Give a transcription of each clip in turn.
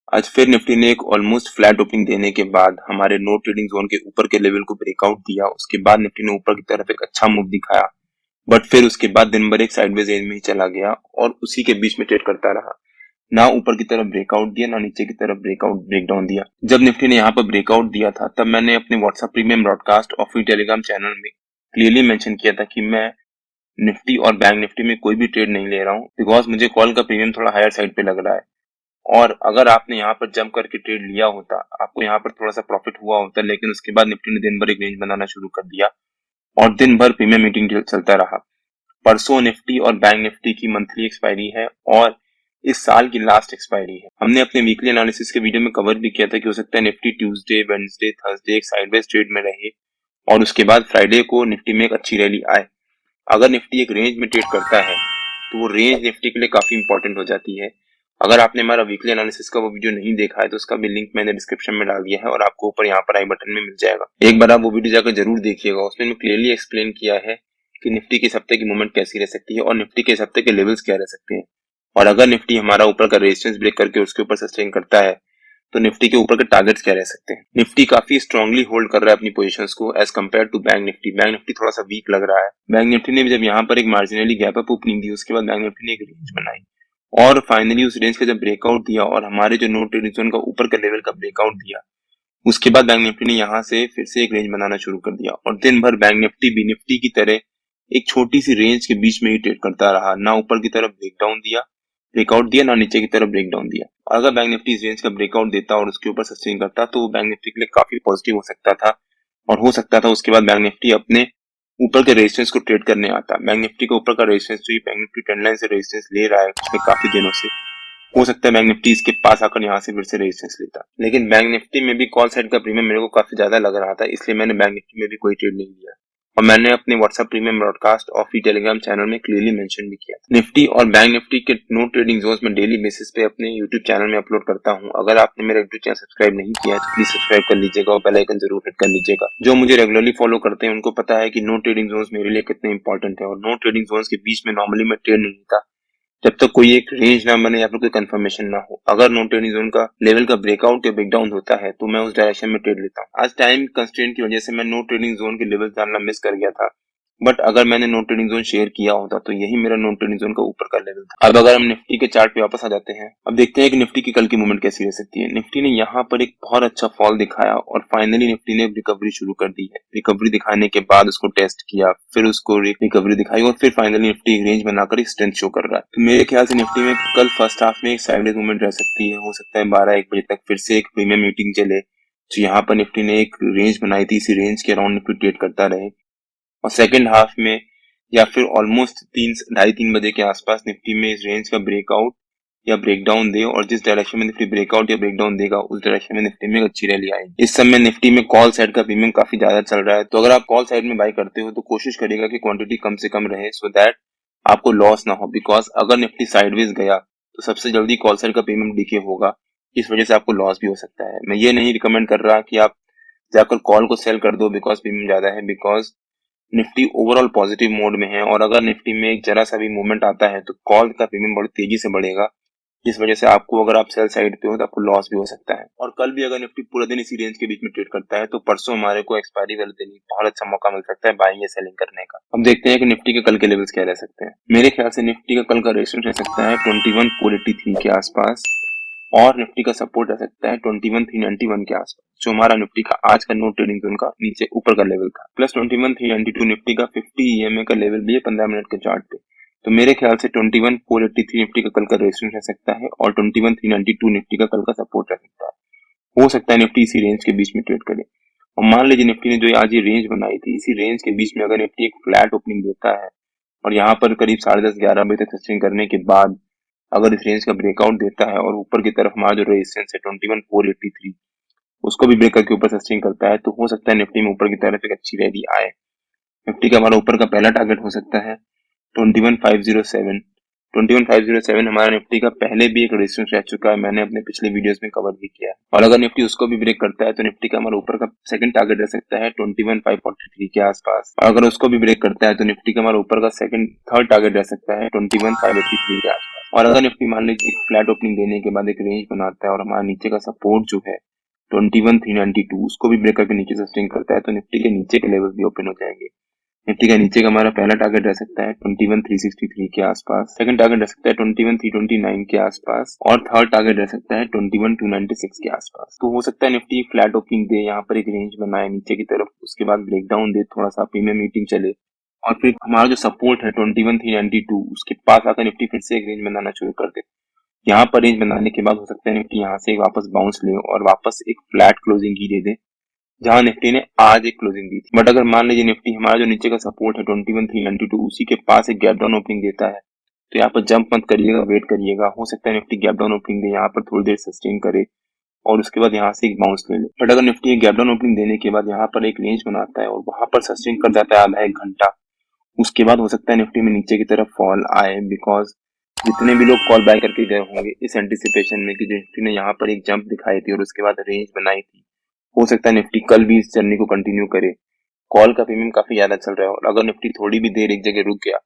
आज फिर निफ्टी ने एक ऑलमोस्ट फ्लैट ओपनिंग देने के बाद हमारे नो ट्रेडिंग जोन के ऊपर के लेवल को ब्रेकआउट दिया। उसके बाद निफ्टी ने ऊपर की तरफ एक अच्छा मूव दिखाया, बट फिर उसके बाद दिन भर एक साइडवेज रेंज में ही चला गया और उसी के बीच में ट्रेड करता रहा। ना ऊपर की तरफ ब्रेकआउट दिया, ना नीचे की तरफ ब्रेकडाउन दिया। जब निफ्टी ने यहाँ पर ब्रेकआउट दिया था तब मैंने अपने व्हाट्सएप प्रीमियम ब्रॉडकास्ट और फ्री टेलीग्राम चैनल में क्लियरली मेंशन किया था कि मैं निफ्टी और बैंक निफ्टी में कोई भी ट्रेड नहीं ले रहा हूँ, बिकॉज मुझे कॉल का प्रीमियम थोड़ा हायर साइड पे लग रहा है। और अगर आपने यहाँ पर जंप करके ट्रेड लिया होता, आपको यहाँ पर थोड़ा सा प्रॉफिट हुआ होता, लेकिन उसके बाद निफ्टी ने दिन भर एक रेंज बनाना शुरू कर दिया और दिन भर प्रीमियम मीटिंग चलता रहा। परसों निफ्टी और बैंक निफ्टी की मंथली एक्सपायरी है और इस साल की लास्ट एक्सपायरी है। हमने अपने वीकली एनालिसिस के वीडियो में कवर भी किया था कि हो सकता है निफ्टी ट्यूसडे, वेडनेसडे, थर्सडे एक साइडवेज ट्रेड में रहे और उसके बाद फ्राइडे को निफ्टी में एक अच्छी रैली आए। अगर निफ्टी एक रेंज में ट्रेड करता है तो वो रेंज निफ्टी के लिए काफी इंपॉर्टेंट हो जाती है। अगर आपने हमारा वीकली एनालिसिस का वो वीडियो नहीं देखा है तो उसका भी लिंक मैंने डिस्क्रिप्शन में डाल दिया है और आपको ऊपर यहाँ पर आई बटन में मिल जाएगा। एक बार आप वो वीडियो जाकर जरूर देखिएगा। उसमें मैं क्लियरली एक्सप्लेन किया है कि निफ्टी के इस हफ्ते की मूवमेंट कैसी रह सकती है और निफ्टी के इस हफ्ते के लेवल्स क्या रह सकते हैं। और अगर निफ्टी हमारा ऊपर का रेजिस्टेंस ब्रेक करके उसके ऊपर सस्टेन करता है तो निफ्टी के ऊपर के टारगेट्स क्या रह सकते हैं। निफ्टी काफी स्ट्रांगली होल्ड कर रहा है अपनी पोजीशंस को as compare to bank Nifty. Bank Nifty थोड़ा सा वीक लग रहा है। बैंक निफ्टी ने भी जब यहाँ पर एक मार्जिनली गैप अप ओपनिंग दी, उसके बाद बैंक निफ्टी ने एक रेंज बनाई और फाइनली उस रेंज का जब ब्रेकआउट दिया और हमारे जो नो ट्रेडिंग जोन का ऊपर का लेवल का ब्रेकआउट दिया, उसके बाद बैंक निफ्टी ने यहाँ से फिर से एक रेंज बनाना शुरू कर दिया और दिन भर बैंक निफ्टी भी निफ्टी की तरह एक छोटी सी रेंज के बीच में ही ट्रेड करता रहा। ना ऊपर की तरफ ब्रेकआउट दिया, ना नीचे की तरफ ब्रेकडाउन दिया। और अगर बैंक निफ्टी इस रेंज का ब्रेकआउट देता और उसके ऊपर सस्टेन करता तो वो बैंक निफ्टी के लिए काफी पॉजिटिव हो सकता था और हो सकता था उसके बाद बैंक निफ्टी अपने ऊपर के रेजिस्टेंस को ट्रेड करने आता। बैंक निफ्टी के ऊपर का रेजिस्टेंस जो बैंक निफ्टी ट्रेंड लाइन से रेजिस्टेंस ले रहा है पिछले काफी दिनों से, हो सकता है बैंक निफ्टी इसके पास आकर यहाँ से फिर से रेजिस्टेंस लेता। लेकिन बैंक निफ्टी में भी कॉल साइड का प्रीमियम मेरे को काफी ज्यादा लग रहा था, इसलिए मैंने बैंक निफ्टी में भी कोई ट्रेड नहीं लिया और मैंने अपने व्हाट्सएप प्रीमियम ब्रॉडकास्ट और फ्री टेलीग्राम चैनल में क्लियरली मेंशन भी किया। निफ्टी और बैंक निफ्टी के नो ट्रेडिंग जोन्स में डेली बेसिस पे अपने यूट्यूब चैनल में अपलोड करता हूँ। अगर आपने मेरा यूट्यूब चैनल सब्सक्राइब नहीं किया है तो प्लीज सब्सक्राइब कर लीजिएगा और बेल आइकन जरूर हिट कर लीजिएगा। जो मुझे रेगुलरली फॉलो करते हैं उनको पता है कि नो ट्रेडिंग जोन्स मेरे लिए कितने इंपॉर्टेंट है और नो ट्रेडिंग जोन्स के बीच में नॉर्मली मैं ट्रेड नहीं लेता जब तक कोई एक रेंज ना बने या फिर कोई कंफर्मेशन ना हो। अगर नो ट्रेडिंग जोन का लेवल का ब्रेकआउट या ब्रेकडाउन होता है तो मैं उस डायरेक्शन में ट्रेड लेता हूँ। आज टाइम कंस्ट्रेंट की वजह से मैं नो ट्रेडिंग जोन के लेवल जानना मिस कर गया था, बट अगर मैंने नो ट्रेडिंग जोन शेयर किया होता तो यही मेरा नो ट्रेडिंग जोन का ऊपर का लेवल था। अब अगर हम निफ्टी के चार्ट पे वापस आ जाते हैं, अब देखते हैं कि निफ्टी की कल की मूवमेंट कैसी रह सकती है। निफ्टी ने यहाँ पर एक बहुत अच्छा फॉल दिखाया और फाइनली निफ्टी ने रिकवरी शुरू कर दी है। रिकवरी दिखाने के बाद उसको टेस्ट किया, फिर उसको रिकवरी दिखाई और फिर फाइनली निफ्टी एक रेंज बनाकर स्ट्रेंथ शो कर रहा है। तो मेरे ख्याल से निफ्टी में कल फर्स्ट हाफ में एक साइडवेज मूवमेंट रह सकती है। हो सकता है 12-1 बजे तक फिर से एक प्रीमियम मीटिंग चले, तो यहाँ पर निफ्टी ने एक रेंज बनाई थी, इसी रेंज के अराउंड निफ्टी ट्रेड करता रहे और सेकेंड हाफ में या फिर ऑलमोस्ट 3-3:30 बजे के आसपास निफ्टी में इस रेंज का ब्रेकआउट या ब्रेकडाउन दे और जिस डायरेक्शन में निफ्टी ब्रेकआउट या ब्रेकडाउन देगा उस डायरेक्शन में निफ्टी में एक अच्छी रैली आएगी। इस समय निफ्टी में कॉल साइड का प्रीमियम काफी ज्यादा चल रहा है, तो अगर आप कॉल साइड में बाय करते हो तो कोशिश करिएगा कि क्वांटिटी कम से कम रहे सो दैट आपको लॉस ना हो। बिकॉज अगर निफ्टी साइडवेज गया तो सबसे जल्दी कॉल साइड का प्रीमियम डीके होगा, इस वजह से आपको लॉस भी हो सकता है। मैं ये नहीं रिकमेंड कर रहा कि आप जाकर कॉल को सेल कर दो बिकॉज प्रीमियम ज्यादा है, because Nifty overall positive mode में है और अगर निफ्टी में एक जरा सा भी मूवमेंट आता है तो कॉल का प्रीमियम बहुत तेजी से बढ़ेगा, जिस वजह से आपको अगर आप सेल साइड पे हो तो आपको लॉस भी हो सकता है। और कल भी अगर निफ्टी पूरा दिन इसी रेंज के बीच में ट्रेड करता है तो परसों हमारे को एक्सपायरी वाले दिन बहुत अच्छा मौका मिल सकता है बाइंग या सेलिंग करने का। अब देखते हैं कि निफ्टी के कल के लेवल्स क्या रह सकते हैं। मेरे ख्याल से निफ्टी का कल का रेजिस्टेंस रह सकता है 21,483 के आसपास और निफ्टी का सपोर्ट रह सकता है 21,391 के आसपास, जो हमारा निफ्टी का आज का नो ट्रेडिंग जोन का नीचे ऊपर का लेवल था। प्लस 21,392 निफ्टी का 50 EMA का लेवल भी है 15 मिनट के चार्ट पे। तो मेरे ख्याल से 21,483 निफ्टी का कल का रेजिस्टेंस रह सकता है और 21,392 निफ्टी का कल का सपोर्ट रह सकता है। हो सकता है निफ्टी इसी रेंज के बीच में ट्रेड करे और मान लीजिए निफ्टी ने जो आज ये रेंज बनाई थी, इसी रेंज के बीच में अगर निफ्टी एक फ्लैट ओपनिंग देता है और यहाँ पर करीब 10:30-11 बजे तक सस्टेन करने के बाद अगर इस रेंज का ब्रेकआउट देता है और ऊपर की तरफ हमारा जो रेजिस्टेंस है 21,483 उसको भी ब्रेक करके ऊपर सस्टेन करता है, तो हो सकता है निफ्टी में ऊपर की तरफ एक अच्छी रैली आए। निफ्टी का हमारा ऊपर का पहला टारगेट हो सकता है 21,507, 21,507 हमारा निफ्टी का पहले भी एक रेजिस्टेंस रह चुका है, मैंने अपने पिछले वीडियोस में कवर भी किया है। और अगर निफ्टी उसको भी ब्रेक करता है तो निफ्टी का हमारा ऊपर का सेकंड टारगेट रह सकता है 21,543 के आसपास। और अगर उसको भी ब्रेक करता है तो निफ्टी का हमारा ऊपर का थर्ड टारगेट रह सकता है 21,583 के आसपास। और अगर निफ्टी मान लीजिए फ्लैट ओपनिंग देने के बाद एक रेंज बनाता है और हमारा नीचे का सपोर्ट जो है 21,392 उसको भी ब्रेक करके नीचे सस्टेन करता है तो निफ्टी के नीचे के लेवल भी ओपन हो जाएंगे। निफ्टी का नीचे का हमारा पहला टारगेट रह सकता है 21,363 के आसपास, सेकंड टारगेट रह सकता है 21,329 के आसपास और थर्ड टारगेट रह सकता है 21,296 के आसपास। तो हो सकता है निफ्टी फ्लैट ओपनिंग दे, यहाँ पर एक रेंज बनाए नीचे की तरफ, उसके बाद ब्रेकडाउन दे, थोड़ा सा प्रीमियम मीटिंग चले और फिर हमारा जो सपोर्ट है 21,392 उसके पास आकर निफ्टी फिर से एक रेंज बनाना शुरू कर दे। यहाँ पर रेंज बनाने के बाद हो सकता है निफ्टी यहाँ से वापस बाउंस ले और वापस एक फ्लैट क्लोजिंग ही दे दे जहां निफ्टी ने आज एक क्लोजिंग दी थी। बट अगर मान लीजिए निफ्टी हमारा जो नीचे का सपोर्ट है 21,392 उसी के पास एक गैप डाउन ओपनिंग देता है तो यहाँ पर जंप मत करिएगा, वेट करिएगा। हो सकता है निफ्टी गैप डाउन ओपनिंग दे, यहाँ पर थोड़ी देर सस्टेन करे और उसके बाद यहाँ से एक बाउंस ले ले। बट अगर निफ्टी एक गैप डाउन ओपनिंग देने के बाद यहाँ पर एक रेंज बनाता है और वहां पर सस्टेन कर जाता है आधा एक घंटा, उसके बाद हो सकता है निफ्टी में नीचे की तरफ फॉल आए, बिकॉज जितने भी लोग कॉल बाय करके गए होंगे इस एंटिसिपेशन में कि निफ्टी ने यहाँ पर एक जंप दिखाई थी और उसके बाद रेंज बनाई थी, हो सकता है निफ्टी कल भी इस जर्नी को कंटिन्यू करे। कॉल का प्रीमियम काफी ज्यादा चल रहा है और अगर निफ्टी थोड़ी भी देर एक जगह रुक गया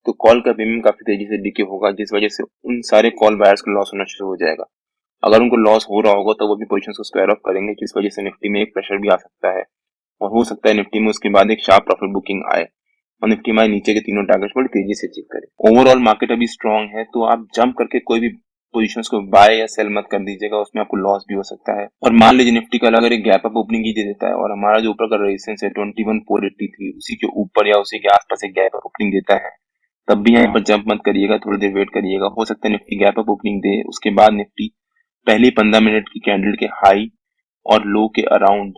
तो कॉल का प्रीमियम काफी तेजी से डिके होगा, जिस वजह से उन सारे कॉल बायर्स को लॉस होना शुरू हो जाएगा। अगर उनको लॉस हो रहा होगा तो वो भी पोजीशन को स्क्वायर ऑफ करेंगे, जिस वजह से निफ्टी में एक प्रेशर भी आ सकता है और हो सकता है निफ्टी में उसके बाद एक शार्प प्रॉफिट बुकिंग आए और निफ्टी हमारे नीचे के तीनों टारगेट्स बड़ी तेजी से चेक करे। ओवरऑल मार्केट अभी स्ट्रांग है तो आप जंप करके कोई भी पोजीशंस को बाय या सेल मत कर दीजिएगा, उसमें आपको लॉस भी हो सकता है। और मान लीजिए निफ्टी कल अगर एक गैप अप ओपनिंग ही दे देता है और हमारा जो ऊपर का रेजिस्टेंस है 21,483 उसी के ऊपर या उसी के आसपास एक गैप अप ओपनिंग देता है, तब भी यहाँ पर जंप मत करिएगा, थोड़ी देर वेट करिएगा। हो सकता है निफ्टी गैप अप ओपनिंग दे, उसके बाद निफ्टी पहली 15 मिनट की कैंडल के हाई और लो के अराउंड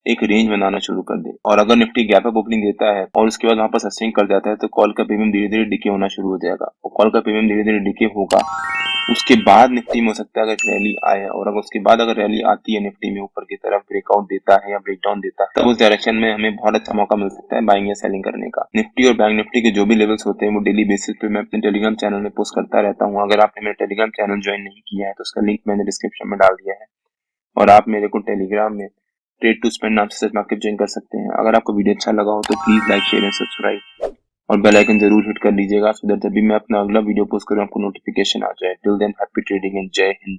एक रेंज बनाना शुरू कर दे। और अगर निफ्टी गैप अप ओपनिंग देता है और उसके बाद वहां पर सस्टेन कर जाता है तो कॉल का प्रीमियम धीरे धीरे डिके होना शुरू हो जाएगा और कॉल का प्रीमियम धीरे धीरे डिके होगा। उसके बाद निफ्टी में हो सकता है अगर रैली आए और अगर उसके बाद अगर रैली आती है निफ्टी में ऊपर की तरफ ब्रेकआउट देता है या ब्रेकडाउन देता है तब उस डायरेक्शन में हमें बहुत अच्छा मौका मिल सकता है बाइंग या सेलिंग करने का। निफ्टी और बैंक निफ्टी के जो भी लेवल्स होते हैं वो डेली बेसिस पे मैं अपने टेलीग्राम चैनल में पोस्ट करता रहता हूँ। अगर आपने मेरा टेलीग्राम चैनल ज्वाइन नहीं किया है तो उसका लिंक मैंने डिस्क्रिप्शन में डाल दिया है और आप मेरे को टेलीग्राम में ट्रेड टू स्पेंड नाम से मार्केट ज्वाइन कर सकते हैं। अगर आपको वीडियो अच्छा लगा हो तो please like share and subscribe और बेल आइकन जरूर हिट कर लीजिएगा सो दैट जब भी मैं अपना अगला वीडियो पोस्ट करूं आपको नोटिफिकेशन आ जाए। Till than happy trading and जय हिंद।